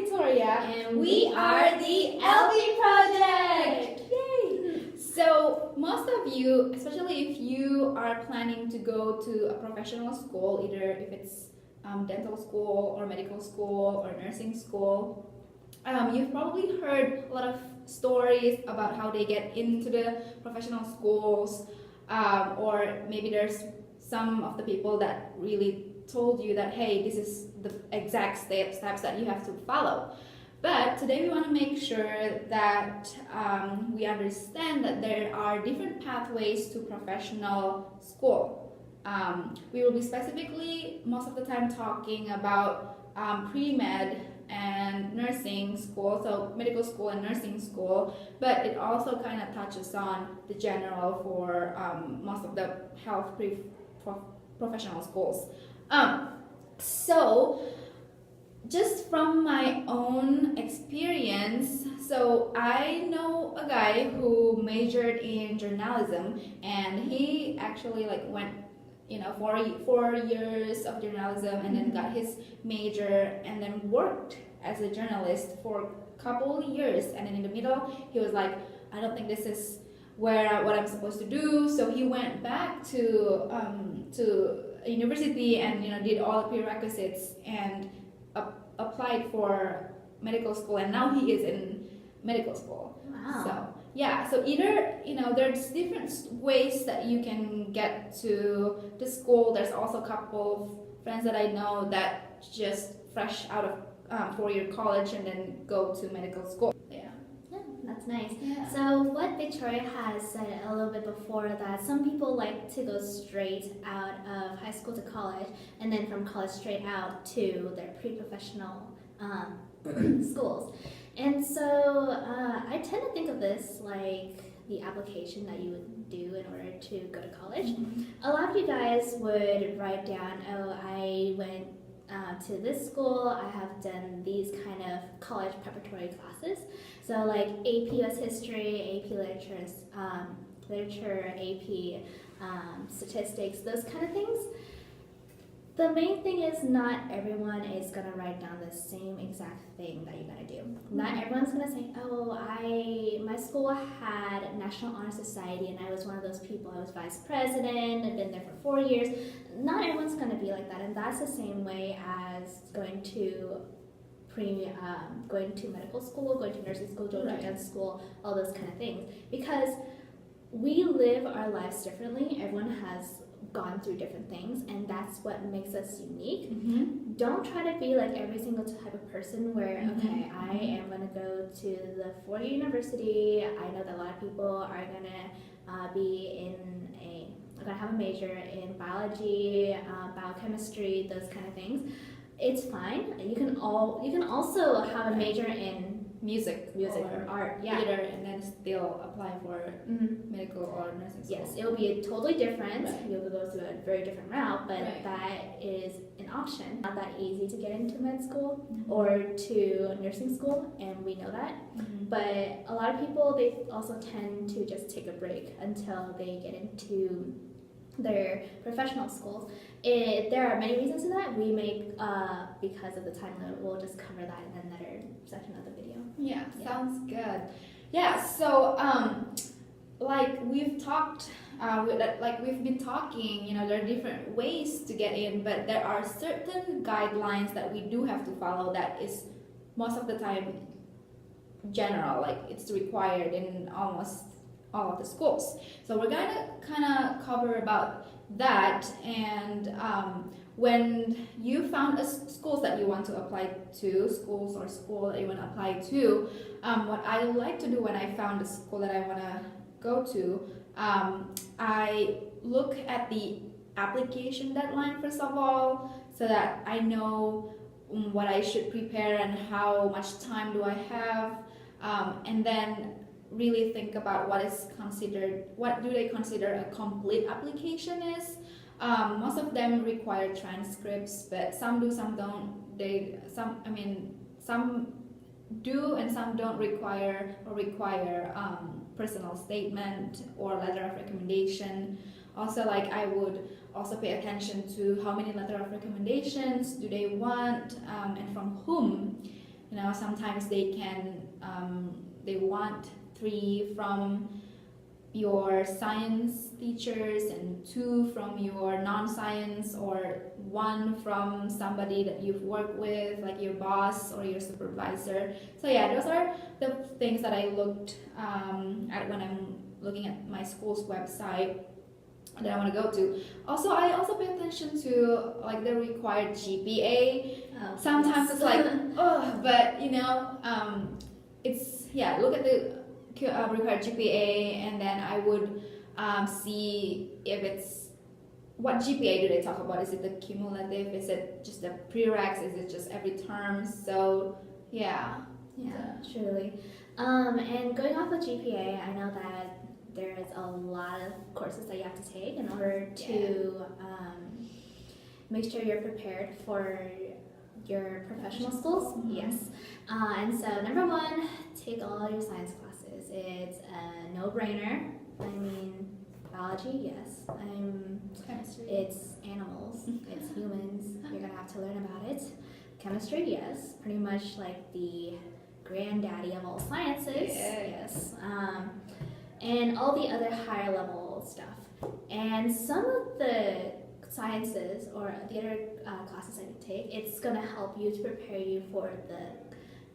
Lin&Vittoria, And we are the LV Project! Yay! So most of you, especially if you are planning to go to a professional school, either if it's dental school or medical school or nursing school, you've probably heard a lot of stories about how they get into the professional schools, or maybe there's some of the people that really told you that, hey, this is the exact steps that you have to follow. But today we want to make sure that we understand that there are different pathways to professional school. We will be specifically most of the time talking about pre-med and nursing school, so medical school and nursing school, but it also kind of touches on the general for most of the health professional schools. So just from my own experience, so I know a guy who majored in journalism, and he actually went 4 years of journalism and then got his major and then worked as a journalist for a couple years, and then in the middle he was like, I don't think this is what I'm supposed to do, so he went back to university and did all the prerequisites and applied for medical school, and now he is in medical school. Wow. So yeah, so either there's different ways that you can get to the school. There's also a couple of friends that I know that just fresh out of 4-year college and then go to medical school. That's nice. Yeah. So what Victoria has said a little bit before, that some people like to go straight out of high school to college, and then from college straight out to their pre-professional schools. And so I tend to think of this like the application that you would do in order to go to college. Mm-hmm. A lot of you guys would write down, oh, I went to this school, I have done these kind of college preparatory classes. So like AP US History, AP Literature, AP Statistics, those kind of things. The main thing is not everyone is going to write down the same exact thing that you're going to do. Not everyone's going to say, oh, my school had National Honor Society and I was one of those people. I was vice president, I've been there for 4 years. Not everyone's going to be like that, and that's the same way as going to medical school, going to nursing school, going to dental school, all those kind of things. Because we live our lives differently. Everyone has gone through different things, and that's what makes us unique. Mm-hmm. Don't try to be like every single type of person where, okay, I am going to go to the 4-year university. I know that a lot of people are going to going to have a major in biology, biochemistry, those kind of things. It's fine. You can also have a major in music or art, theater, and then still apply for medical or nursing school. Yes, it will be totally different. Right. You'll go through a very different route, but Right. that is an option. Not that easy to get into med school or to nursing school, and we know that. Mm-hmm. But a lot of people, they also tend to just take a break until they get into their professional schools. There are many reasons to that. We make, because of the time limit, we'll just cover that in another section of the video. Yeah, sounds good. Yeah, so we've talked, we've been talking, there are different ways to get in, but there are certain guidelines that we do have to follow that is most of the time general, like it's required in almost all of the schools. So we're going to kind of cover about that, and when you found schools that you want to apply to, school that you want to apply to, what I like to do when I found a school that I want to go to, I look at the application deadline first of all, so that I know what I should prepare and how much time do I have, and then really think about what do they consider a complete application is. Most of them require transcripts, but some do, some don't. Some do and some don't require personal statement or letter of recommendation. Also, I would also pay attention to how many letter of recommendations do they want, and from whom. sometimes they want 3 from your science teachers and 2 from your non-science, or 1 from somebody that you've worked with, like your boss or your supervisor. So yeah, those are the things that I looked at when I'm looking at my school's website that I want to go to. Also, I also pay attention to like the required GPA. Sometimes it's like, oh, but look at the required GPA, and then I would see if it's what GPA do they talk about. Is it the cumulative? Is it just the prereqs? Is it just every term? So yeah, truly. And going off of GPA, I know that there is a lot of courses that you have to take in order to make sure you're prepared for your professional schools. Mm-hmm. Yes. And so number 1, take all your science classes. It's a no-brainer. I mean, biology, yes. Chemistry. It's animals. It's humans. You're gonna have to learn about it. Chemistry, yes. Pretty much like the granddaddy of all sciences. Yes. And all the other higher level stuff. And some of the sciences or the other classes that you take, it's going to help you to prepare you for the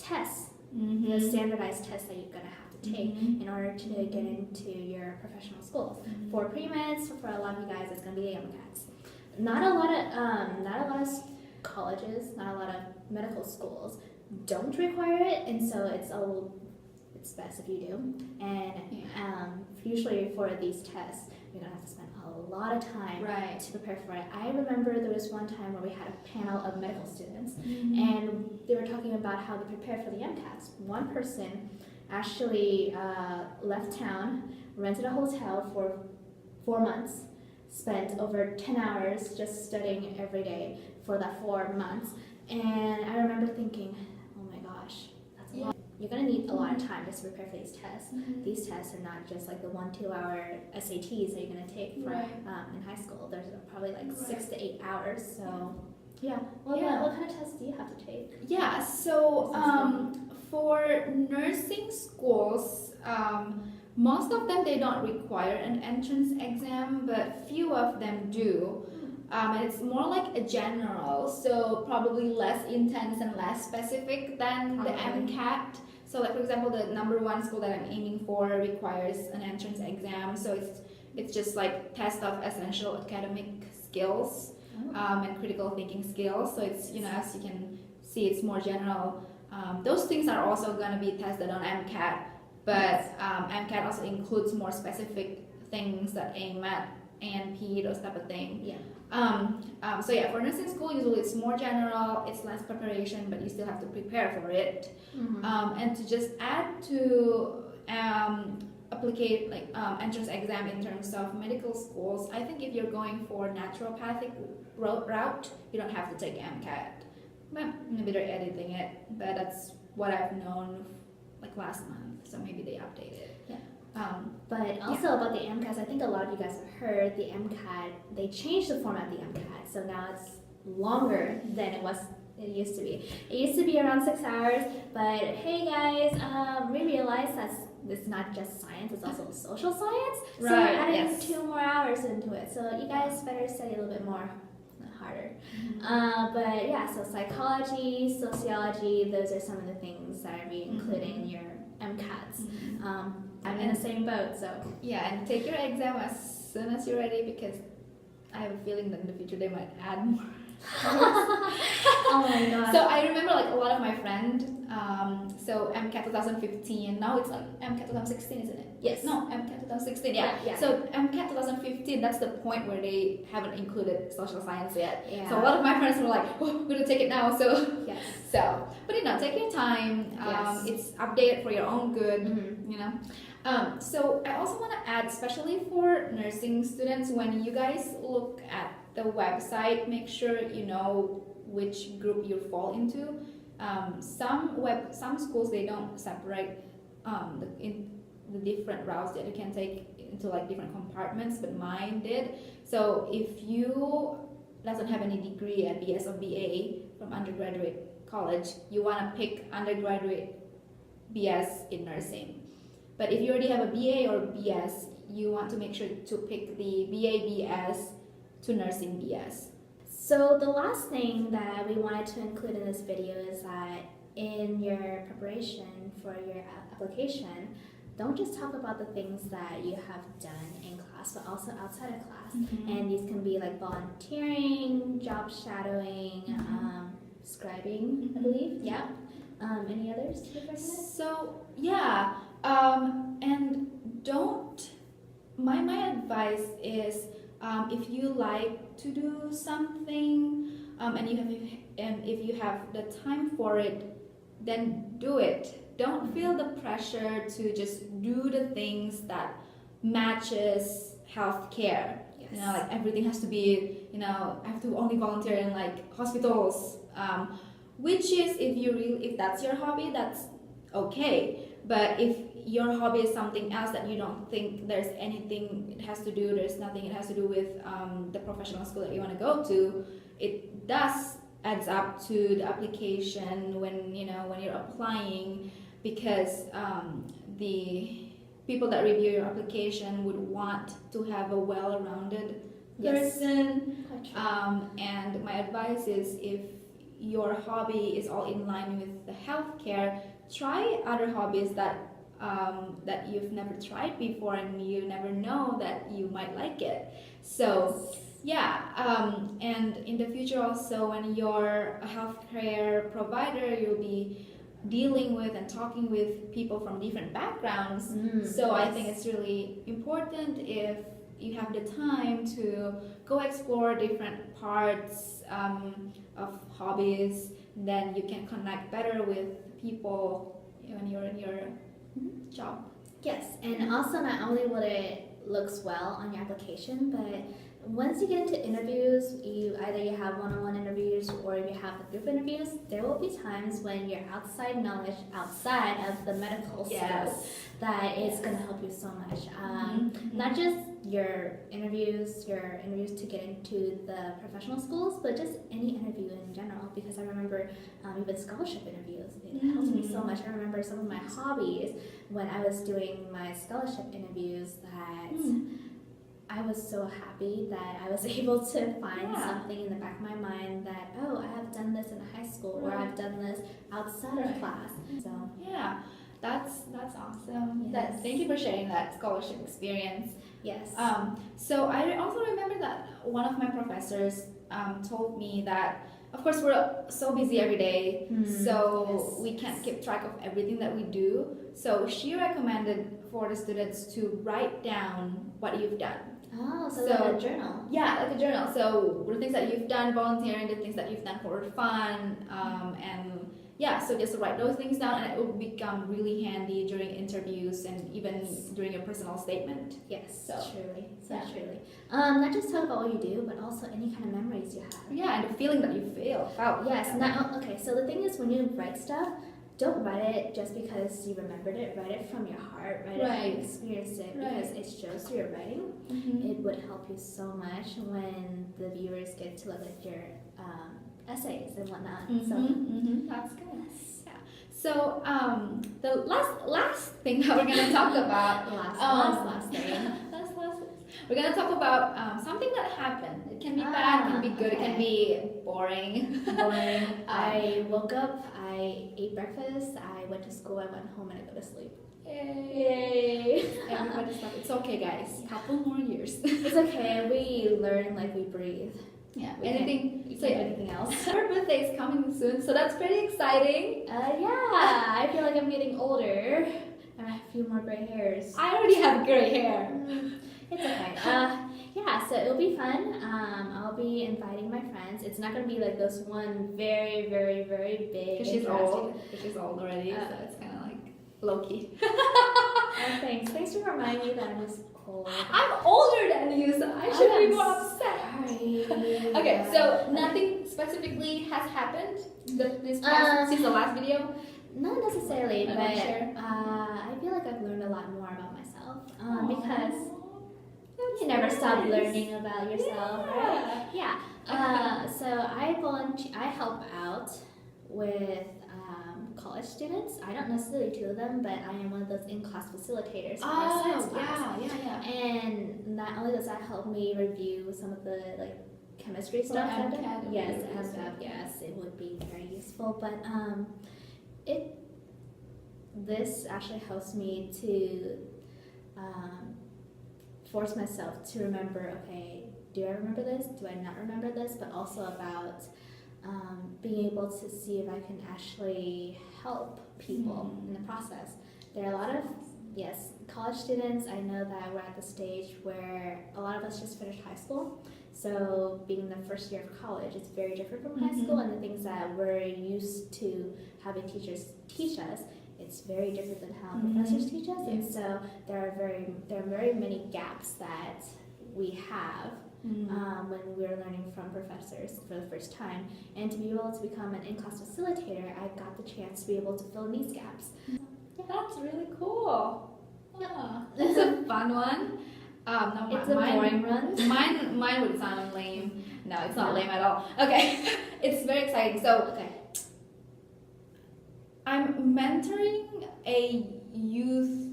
tests, the standardized tests that you're going to have to take in order to get into your professional schools. For pre-meds, for a lot of you guys, it's going to be the MCATs. Not a lot of colleges, not a lot of medical schools don't require it, and so it's best if you do. And usually for these tests, you're gonna have to spend a lot of time to prepare for it. I remember there was one time where we had a panel of medical students, and they were talking about how they prepared for the MCATs. One person actually left town, rented a hotel for 4 months, spent over 10 hours just studying every day for that 4 months. And I remember thinking, oh my gosh, that's a lot. You're going to need a lot of time just to prepare for these tests. These tests are not just like the 1-2 hour SATs that you're going to take for, in high school. There's probably like 6 to 8 hours. So yeah. What kind of tests do you have to take? Yeah, so for nursing schools, most of them, they don't require an entrance exam, but few of them do. And it's more like a general, so probably less intense and less specific than the MCAT. So like for example, the number 1 school that I'm aiming for requires an entrance exam, so it's just like test of essential academic skills and critical thinking skills. So it's, as you can see, it's more general. Those things are also going to be tested on MCAT, but MCAT also includes more specific things that aim at ANP, those type of thing. So yeah, for nursing school, usually it's more general, it's less preparation, but you still have to prepare for it. And to just add to applicate like entrance exam in terms of medical schools, I think if you're going for naturopathic route, you don't have to take MCAT. But maybe they're editing it, but that's what I've known like last month, so maybe they update it. But also about the MCATs, I think a lot of you guys have heard the MCAT, they changed the format of the MCAT, so now it's longer than it used to be. It used to be around 6 hours, but hey guys, we realized that it's not just science, it's also social science, so we're adding 2 more hours into it, so you guys better study a little bit more harder. But yeah, so psychology, sociology, those are some of the things that I'd be including in your MCATs. I'm in the same boat, so. Yeah, and take your exam as soon as you're ready, because I have a feeling that in the future they might add more. Oh my god. So I remember like a lot of my friends, so MCAT 2015, now it's like MCAT 2016, isn't it? Yes. No, MCAT 2016, yeah. So MCAT 2015, that's the point where they haven't included social science yet. So a lot of my friends were like, oh, we're gonna take it now, so. So, but take your time, it's updated for your own good, So I also want to add, especially for nursing students, when you guys look at the website, make sure you know which group you fall into. Some schools, they don't separate the different routes that you can take into like different compartments, but mine did. So if you doesn't have any degree at BS or BA from undergraduate college, you want to pick undergraduate BS in nursing. But if you already have a BA or BS, you want to make sure to pick the BA BS to nursing BS. So the last thing that we wanted to include in this video is that in your preparation for your application, don't just talk about the things that you have done in class, but also outside of class. And these can be like volunteering, job shadowing, scribing, I believe. Yeah. Any others you recommend? So yeah, and don't. My advice is, if you like to do something, and if you have the time for it, then do it. Don't feel the pressure to just do the things that matches healthcare. Yes. You know, like everything has to be, I have to only volunteer in like hospitals. Which is, if that's your hobby, that's okay. But if your hobby is something else that you don't think there's anything it has to do, there's nothing it has to do with the professional school that you want to go to, it does adds up to the application when you're applying, because the people that review your application would want to have a well-rounded person. And my advice is, if your hobby is all in line with the healthcare, try other hobbies that you've never tried before, and you never know that you might like it. So and in the future also, when you're a healthcare provider, you'll be dealing with and talking with people from different backgrounds. So I think it's really important, if you have the time, to go explore different parts of hobbies, then you can connect better with people when you're in your job. Yes, and also not only will it looks well on your application, but once you get into interviews, you have one-on-one interviews or you have group interviews, there will be times when your outside knowledge outside of the medical scope that is going to help you so much. Not just your interviews to get into the professional schools, but just any interview in general, because I remember even scholarship interviews, it helps me so much. I remember some of my hobbies when I was doing my scholarship interviews that I was so happy that I was able to find something in the back of my mind that, oh, I have done this in high school, or I've done this outside of class. So that's awesome. Yes. Thank you for sharing that scholarship experience. Yes. So I also remember that one of my professors told me that, of course, we're so busy every day, so we can't keep track of everything that we do. So she recommended for the students to write down what you've done. Oh, so like a journal. Yeah, like a journal. So the things that you've done volunteering, the things that you've done for fun, so just write those things down, and it will become really handy during interviews and even during your personal statement. Yes, so truly. Not just talk about what you do, but also any kind of memories you have. Yeah, and the feeling that you feel. Yes. Okay. So the thing is, when you write stuff, don't write it just because you remembered it. Write it from your heart. Write it how you experienced it, because it shows through your writing. It would help you so much when the viewers get to look at your essays and whatnot. That's good. Yeah. So the last thing that we're gonna talk about, last thing. We're gonna talk about something that happened. It can be bad, it can be good, it can be boring. I woke up, I ate breakfast, I went to school, I went home, and I go to sleep. Yay! Everybody's like, it's okay, guys. Couple more years. It's okay. We learn like we breathe. Yeah. You can't do anything else. Our birthday is coming soon, so that's pretty exciting. I feel like I'm getting older. And I have a few more gray hairs. I already have gray hair. It's okay. So it'll be fun. I'll be inviting my friends. It's not gonna be like this one very, very, very big. Because she's old. She's old already, so it's kind of like low key. Thanks. Thanks for reminding me that I'm just old. I'm older than you, so I should be more upset. Sorry. Okay, so nothing specifically has happened since the last video? Not necessarily, but sure. I feel like I've learned a lot more about myself because you never stop learning about yourself, right? Yeah. So I help out with college students. I don't necessarily tutor them, but I am one of those in-class facilitators for our science class. Yeah. And not only does that help me review some of the like chemistry stuff that I've done. Yes, yes, it would be very useful. But this actually helps me to force myself to remember, okay, do I remember this? Do I not remember this? But also about being able to see if I can actually help people in the process. There are a lot of, yes, college students, I know that we're at the stage where a lot of us just finished high school. So being the first year of college, it's very different from high school, and the things that we're used to having teachers teach us, it's very different than how professors teach us. And so there are very many gaps that we have when we're learning from professors for the first time. And to be able to become an in-class facilitator, I got the chance to be able to fill in these gaps. That's really cool. Yeah. It's a fun one. No, it's a boring one. Mine would sound lame. No, it's not lame at all. Okay. It's very exciting. So, I'm mentoring a youth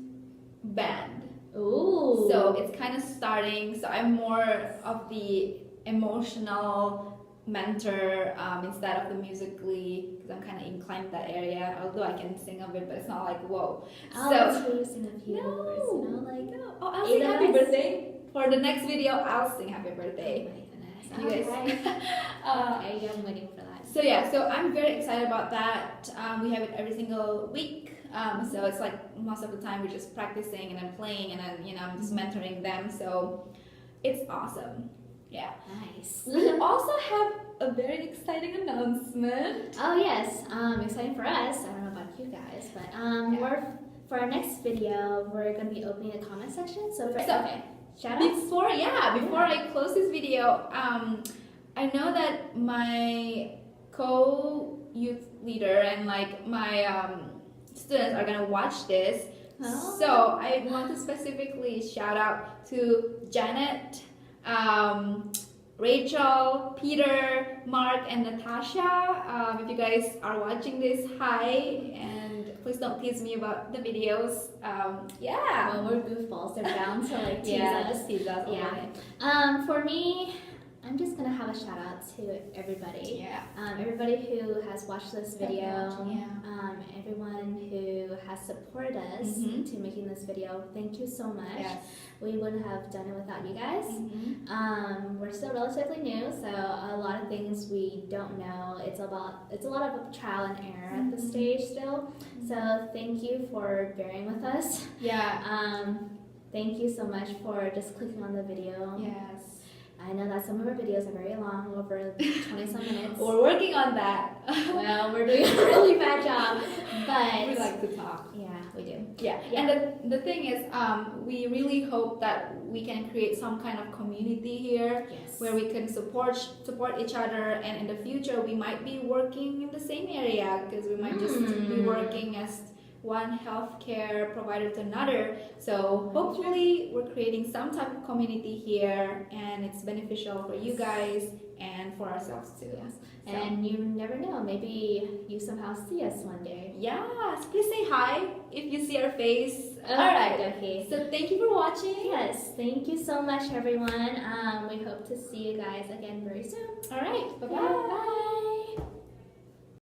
band. Ooh. So it's kind of starting. So I'm more of the emotional mentor instead of the musically, because I'm kind of inclined in that area. Although I can sing a bit, but it's not like whoa. I'll so, sing a few words, you know, like oh, I'll sing happy birthday for the next video. I'll sing happy birthday. Oh my goodness. You guys. Okay, I'm waiting for that. So yeah, so I'm very excited about that. We have it every single week. So it's like most of the time we're just practicing and then playing and then I'm just mentoring them. So it's awesome. Yeah. Nice. We also have a very exciting announcement. Oh yes, exciting for us. I don't know about you guys, but for our next video, we're going to be opening a comment section. So shout outs. Before I close this video, I know that my co-youth leader and like my students are gonna watch this. So I want to specifically shout out to Janet, Rachel, Peter, Mark, and Natasha. If you guys are watching this, hi, and please don't tease me about the videos. Well, we're goofballs. They're bound to like tease us. Just tease us. Yeah. For me, I'm just gonna have a shout out to everybody. Yeah. Everybody who has watched this video. Everyone who has supported us to making this video. Thank you so much. Yes. We wouldn't have done it without you guys. We're still relatively new, so a lot of things we don't know. It's a lot of trial and error at this stage still. So thank you for bearing with us. Yeah. Thank you so much for just clicking on the video. Yes. I know that some of our videos are very long, over 20-some minutes. We're working on that. Well, we're doing a really bad job, but we like to talk. Yeah, we do. Yeah. And the thing is, we really hope that we can create some kind of community here where we can support each other, and in the future we might be working in the same area, because we might just be working as one healthcare provider to another. So hopefully we're creating some type of community here, and it's beneficial for you guys and for ourselves too. Yes. So. And you never know, maybe you somehow see us one day. Yes, please say hi if you see our face. Alright, okay. So thank you for watching. Yes, thank you so much everyone. We hope to see you guys again very soon. Alright, bye-bye. Bye.